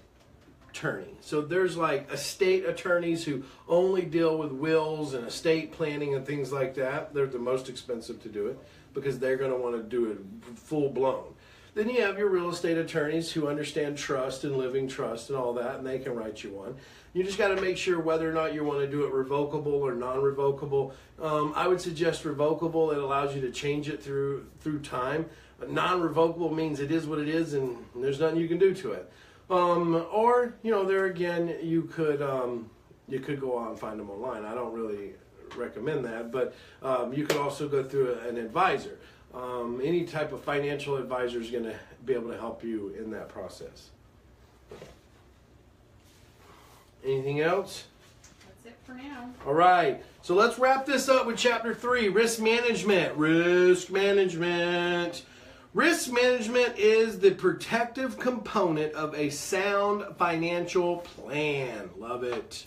attorney. So there's like estate attorneys who only deal with wills and estate planning and things like that. They're the most expensive to do it because they're going to want to do it full blown. Then you have your real estate attorneys who understand trust and living trust and all that, and they can write you one. You just got to make sure whether or not you want to do it revocable or non-revocable. I would suggest revocable. It allows you to change it through time. Non-revocable means it is what it is and there's nothing you can do to it. Or, there again, you could go out and find them online. I don't really recommend that, but you could also go through an advisor. Any type of financial advisor is going to be able to help you in that process. Anything else? That's it for now. All right. So let's wrap this up with chapter 3, risk management. Risk management. Risk management is the protective component of a sound financial plan. Love it.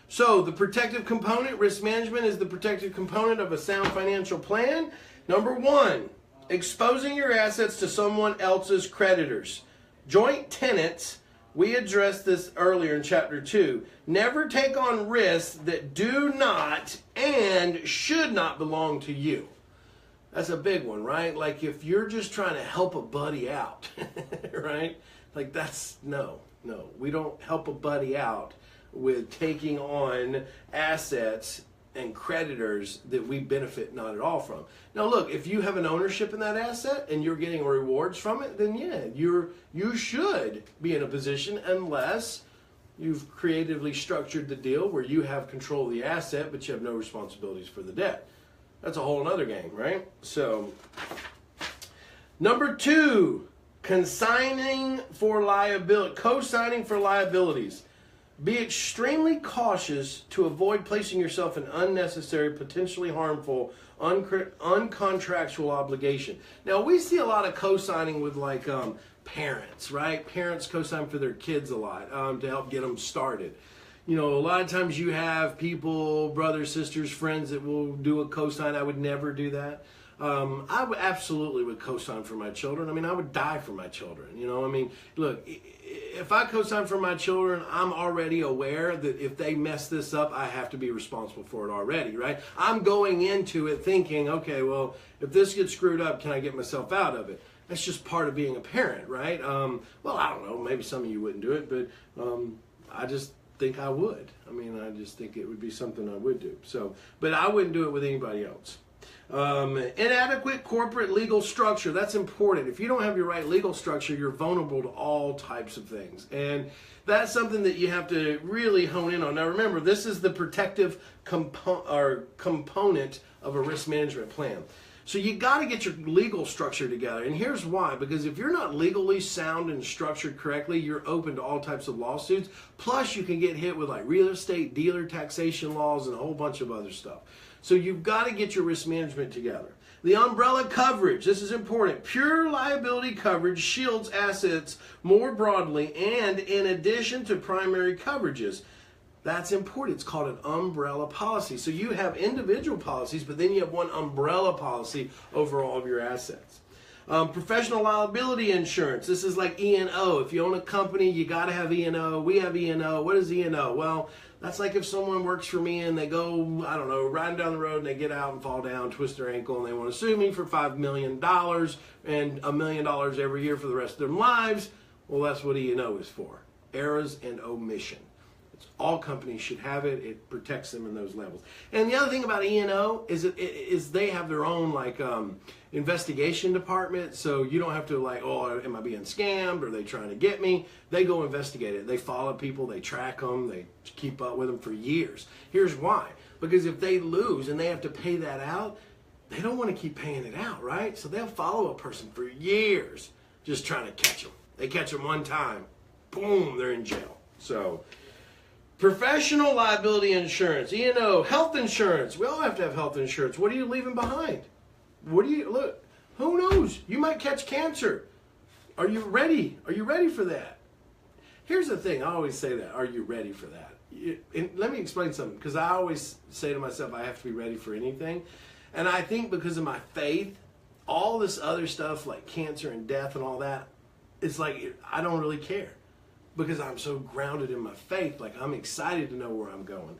So the protective component, risk management is the protective component of a sound financial plan. Number 1, exposing your assets to someone else's creditors. Joint tenants, we addressed this earlier in chapter 2. Never take on risks that do not and should not belong to you. That's a big one, right? Like if you're just trying to help a buddy out, right? Like no. We don't help a buddy out with taking on assets and creditors that we benefit not at all from. Now look, if you have an ownership in that asset and you're getting rewards from it, then yeah, you should be in a position unless you've creatively structured the deal where you have control of the asset but you have no responsibilities for the debt. That's a whole other game, right? So, number 2, co-signing for liabilities. Be extremely cautious to avoid placing yourself in unnecessary, potentially harmful, uncontractual obligation. Now, we see a lot of co-signing with like parents, right? Parents co-sign for their kids a lot to help get them started. You know, a lot of times you have people, brothers, sisters, friends that will do a co-sign. I would never do that. I would absolutely would co-sign for my children. I mean, I would die for my children. You know, I mean, look, if I co-sign for my children, I'm already aware that if they mess this up, I have to be responsible for it already, right? I'm going into it thinking, okay, well, if this gets screwed up, can I get myself out of it? That's just part of being a parent, right? Well, I don't know. Maybe some of you wouldn't do it, but I just think I would. I mean, I just think it would be something I would do. So, but I wouldn't do it with anybody else. Inadequate corporate legal structure. That's important. If you don't have your right legal structure, you're vulnerable to all types of things. And that's something that you have to really hone in on. Now remember, this is the protective component of a risk management plan. So you got to get your legal structure together. And here's why. Because if you're not legally sound and structured correctly, you're open to all types of lawsuits. Plus you can get hit with like real estate, dealer taxation laws, and a whole bunch of other stuff. So you've got to get your risk management together. The umbrella coverage, this is important. Pure liability coverage shields assets more broadly and in addition to primary coverages. That's important. It's called an umbrella policy. So you have individual policies, but then you have one umbrella policy over all of your assets. Professional liability insurance. This is like E&O. If you own a company, you got to have E&O. We have E&O. What is E&O? Well, that's like if someone works for me and they go, I don't know, riding down the road and they get out and fall down, twist their ankle, and they want to sue me for $5 million and $1 million every year for the rest of their lives. Well, that's what E&O is for. Errors and omission. All companies should have it. It protects them in those levels. And the other thing about E&O is they have their own like investigation department. So you don't have to like, oh, am I being scammed? Or are they trying to get me? They go investigate it. They follow people. They track them. They keep up with them for years. Here's why. Because if they lose and they have to pay that out, they don't want to keep paying it out, right? So they'll follow a person for years just trying to catch them. They catch them one time. Boom, they're in jail. So professional liability insurance, E&O, health insurance. We all have to have health insurance. What are you leaving behind? Look, who knows? You might catch cancer. Are you ready? Are you ready for that? Here's the thing. I always say that. Are you ready for that? And let me explain something, because I always say to myself, I have to be ready for anything. And I think because of my faith, all this other stuff like cancer and death and all that, it's like I don't really care. Because I'm so grounded in my faith, like I'm excited to know where I'm going.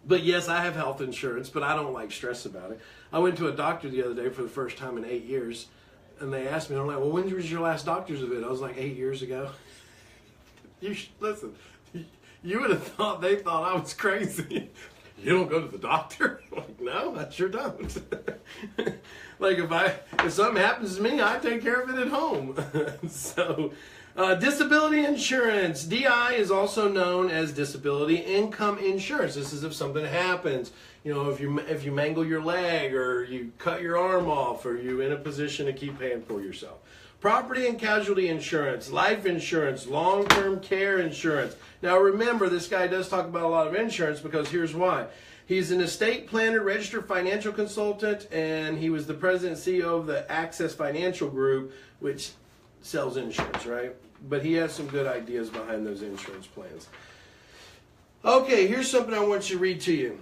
But yes, I have health insurance, but I don't like stress about it. I went to a doctor the other day for the first time in 8 years, and they asked me, I'm like, well, when was your last doctor's visit? I was like, 8 years ago. Listen, you would have thought they thought I was crazy. You don't go to the doctor? I'm like, no, I sure don't. Like if something happens to me, I take care of it at home. So. Disability insurance. DI is also known as disability income insurance. This is if something happens. You know, if you mangle your leg or you cut your arm off or you're in a position to keep paying for yourself. Property and casualty insurance, life insurance, long-term care insurance. Now remember, this guy does talk about a lot of insurance because here's why. He's an estate planner, registered financial consultant, and he was the president and CEO of the Access Financial Group, which sells insurance, right? But he has some good ideas behind those insurance plans. Okay, here's something I want you to read to you.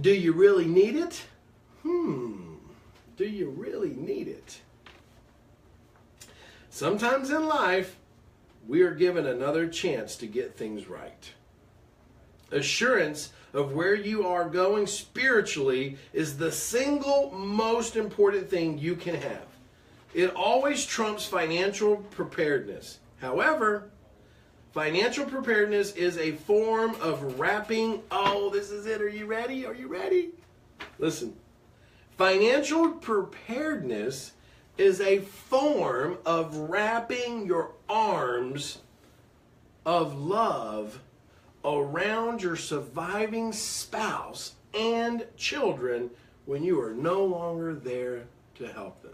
Do you really need it? Do you really need it? Sometimes in life, we are given another chance to get things right. Assurance of where you are going spiritually is the single most important thing you can have. It always trumps financial preparedness. However, financial preparedness is a form of wrapping. Oh, this is it. Are you ready? Are you ready? Listen. Financial preparedness is a form of wrapping your arms of love around your surviving spouse and children when you are no longer there to help them.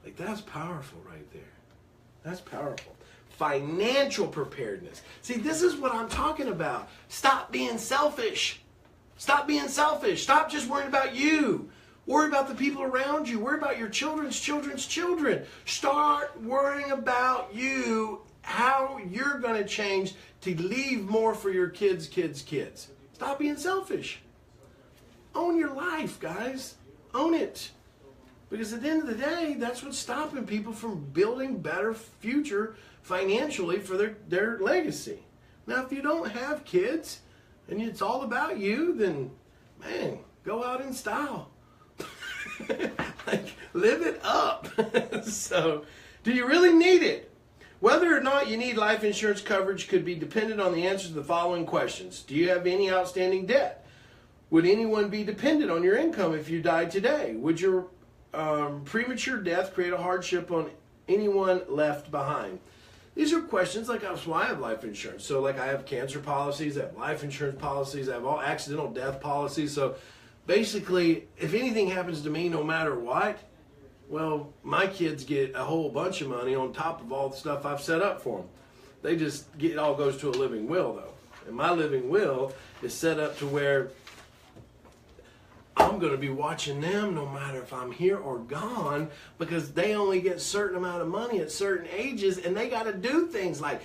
Like, that's powerful right there. That's powerful. Financial preparedness. See, this is what I'm talking about. Stop being selfish. Stop being selfish. Stop just worrying about you. Worry about the people around you. Worry about your children's children's children. Start worrying about you, how you're going to change to leave more for your kids, kids, kids. Stop being selfish. Own your life, guys. Own it. Because at the end of the day, that's what's stopping people from building better future financially for their legacy. Now, if you don't have kids and it's all about you, then, man, go out in style. Like, live it up. So, do you really need it? Whether or not you need life insurance coverage could be dependent on the answers to the following questions. Do you have any outstanding debt? Would anyone be dependent on your income if you died today? Would your premature death create a hardship on anyone left behind? These are questions like, that's why I have life insurance. So like I have cancer policies, I have life insurance policies, I have all accidental death policies. So basically, if anything happens to me, no matter what, well, my kids get a whole bunch of money on top of all the stuff I've set up for them. They just get, it all goes to a living will though. And my living will is set up to where I'm going to be watching them no matter if I'm here or gone, because they only get a certain amount of money at certain ages, and they got to do things like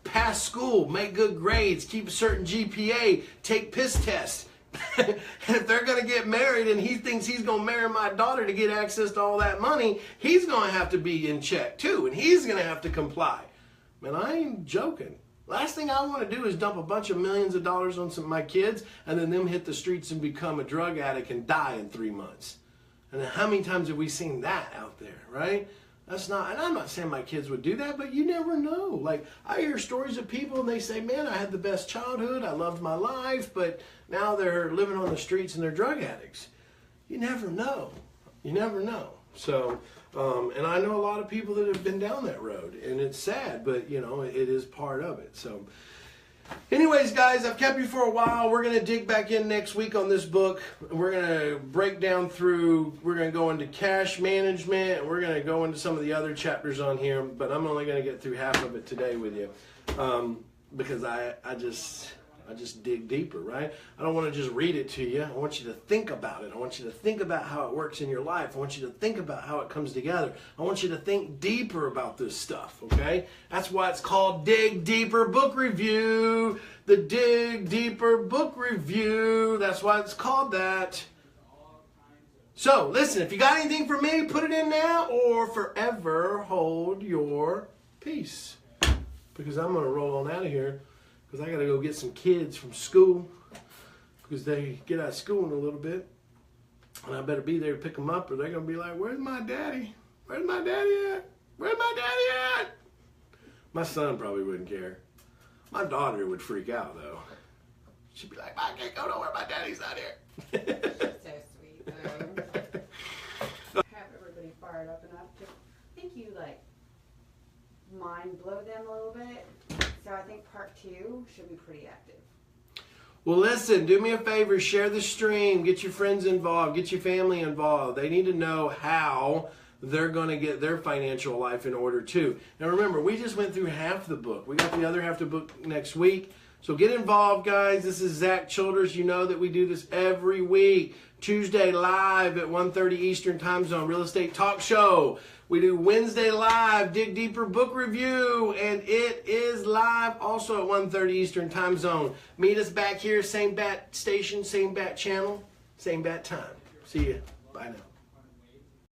pass school, make good grades, keep a certain GPA, take piss tests. And if they're going to get married and he thinks he's going to marry my daughter to get access to all that money, he's going to have to be in check too, and he's going to have to comply. Man, I ain't joking. Last thing I want to do is dump a bunch of millions of dollars on some of my kids and then them hit the streets and become a drug addict and die in 3 months. And then how many times have we seen that out there, right? That's not, and I'm not saying my kids would do that, but you never know. Like, I hear stories of people and they say, man, I had the best childhood, I loved my life, but now they're living on the streets and they're drug addicts. You never know. You never know. So, and I know a lot of people that have been down that road, and it's sad, but you know, it is part of it. So anyways, guys, I've kept you for a while. We're going to dig back in next week on this book. We're going to break down through, we're going to go into cash management, and we're going to go into some of the other chapters on here, but I'm only going to get through half of it today with you, because I just dig deeper, right? I don't want to just read it to you. I want you to think about it. I want you to think about how it works in your life. I want you to think about how it comes together. I want you to think deeper about this stuff, okay? That's why it's called Dig Deeper Book Review. The Dig Deeper Book Review. That's why it's called that. So, listen, if you got anything for me, put it in now or forever hold your peace. Because I'm going to roll on out of here. Because I got to go get some kids from school, because they get out of school in a little bit, and I better be there to pick them up, or they're going to be like, where's my daddy? Where's my daddy at? Where's my daddy at? My son probably wouldn't care. My daughter would freak out, though. She'd be like, I can't go nowhere, my daddy's not here. So sweet, though. Have everybody fired up enough to, I think you, like, mind blow them a little bit. So I think part 2 should be pretty active. Well, listen, do me a favor, share the stream, get your friends involved, get your family involved. They need to know how they're going to get their financial life in order too. Now remember, we just went through half the book. We got the other half of the book next week. So get involved, guys. This is Zack Childress. You know that we do this every week. Tuesday live at 1:30 Eastern Time Zone, Real Estate Talk Show. We do Wednesday live, Dig Deeper Book Review, and it is live also at 1:30 Eastern Time Zone. Meet us back here, same bat station, same bat channel, same bat time. See you. Bye now.